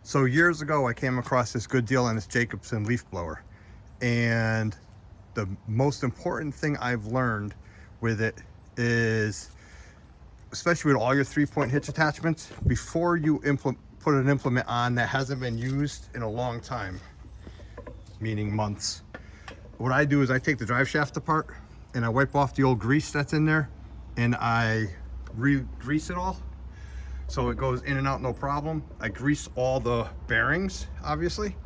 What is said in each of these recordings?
So years ago, I came across this good deal on this Jacobson leaf blower. And the most important thing I've learned with it is, especially with all your 3-point hitch attachments, before you put an implement on that hasn't been used in a long time, meaning months, what I do is I take the drive shaft apart and I wipe off the old grease that's in there and I re-grease it all so it goes in and out no problem. I grease all the bearings, obviously,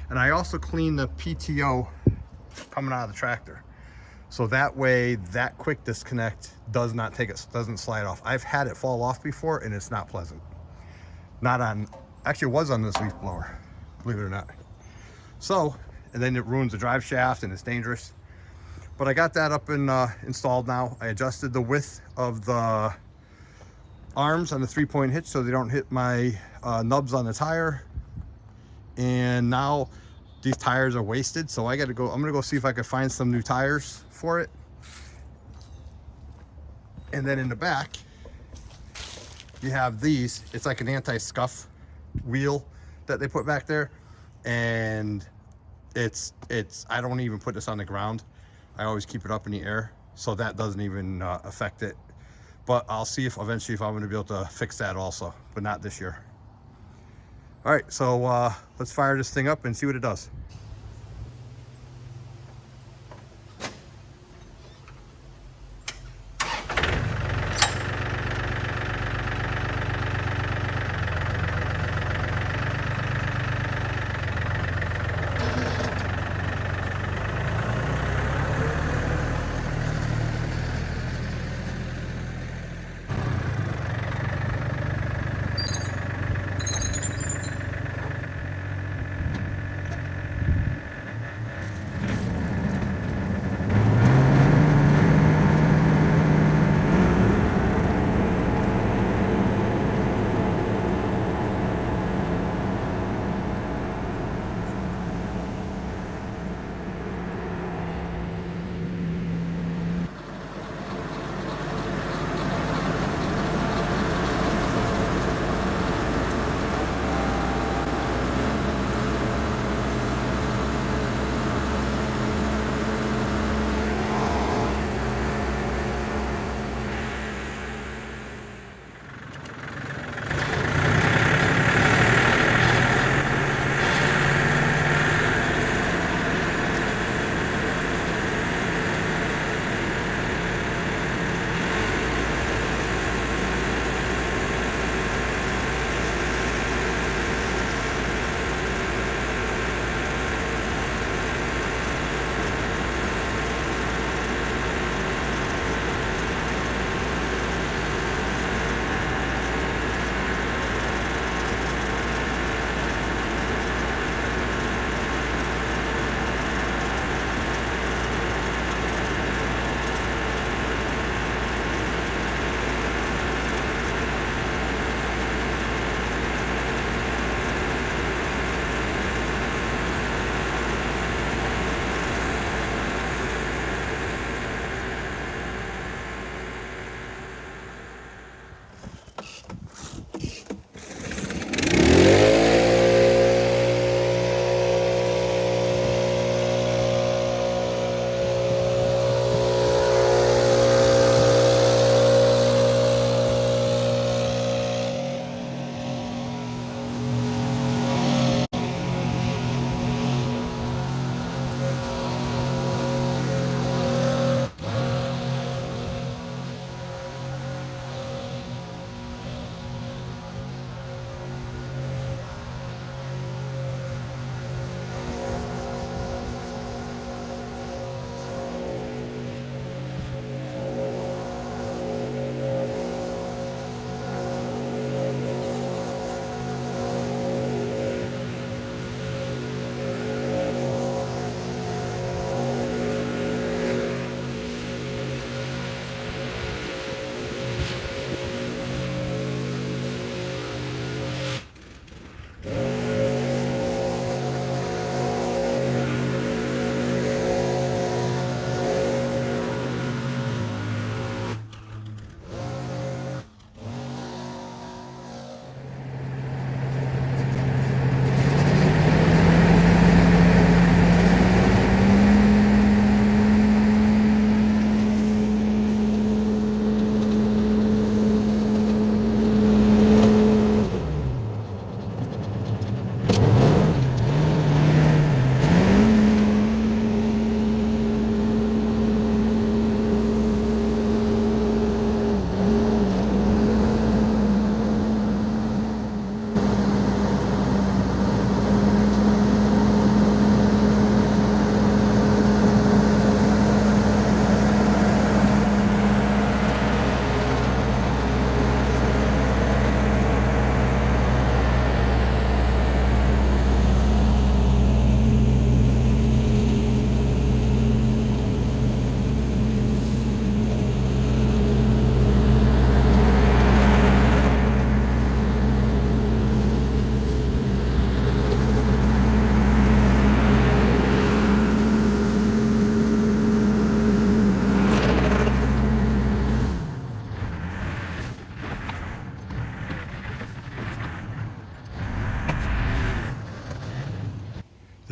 and I also clean the PTO coming out of the tractor. So that way, that quick disconnect does not take it, doesn't slide off. I've had it fall off before and it's not pleasant. Not on, actually it was on this leaf blower, believe it or not. So, and then it ruins the drive shaft and it's dangerous. But I got that up and installed now. I adjusted the width of the arms on the 3-point hitch so they don't hit my nubs on the tire. And now these tires are wasted, so I'm gonna go see if I can find some new tires for it. And then in the back, you have these. It's like an anti-scuff wheel that they put back there. And I don't even put this on the ground. I always keep it up in the air, so that doesn't even affect it. But I'll see if eventually if I'm gonna be able to fix that also, but not this year. All right, so let's fire this thing up and see what it does.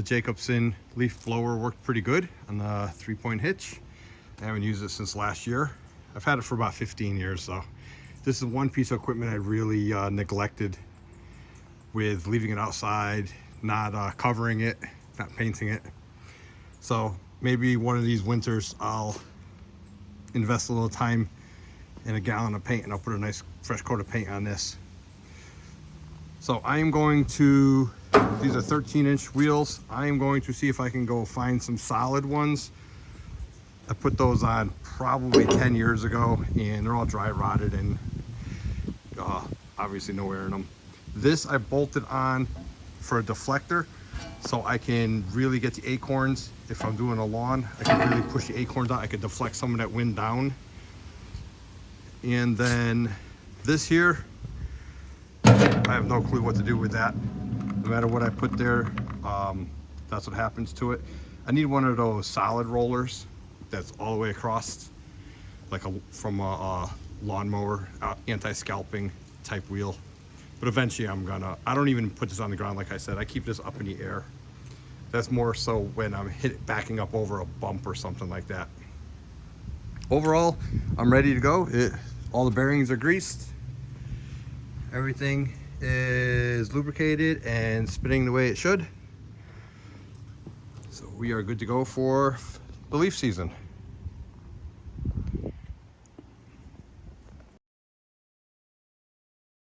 Jacobson leaf blower worked pretty good on the 3-point hitch. I haven't used it since last year. I've had it for about 15 years, so this is one piece of equipment I really neglected with leaving it outside, not covering it, not painting it. So maybe one of these winters I'll invest a little time in a gallon of paint and I'll put a nice fresh coat of paint on this. So I am going to, these are 13-inch wheels. I am going to see if I can go find some solid ones. I put those on probably 10 years ago and they're all dry rotted and obviously no air in them. This I bolted on for a deflector so I can really get the acorns. If I'm doing a lawn, I can really push the acorns out. I could deflect some of that wind down. And then this here, I have no clue what to do with that. No matter what I put there, that's what happens to it. I need one of those solid rollers that's all the way across, like from a lawnmower, anti-scalping type wheel. But eventually I don't even put this on the ground like I said. I keep this up in the air. That's more so when I'm backing up over a bump or something like that. Overall, I'm ready to go. All the bearings are greased. Everything is lubricated and spinning the way it should. So we are good to go for the leaf season.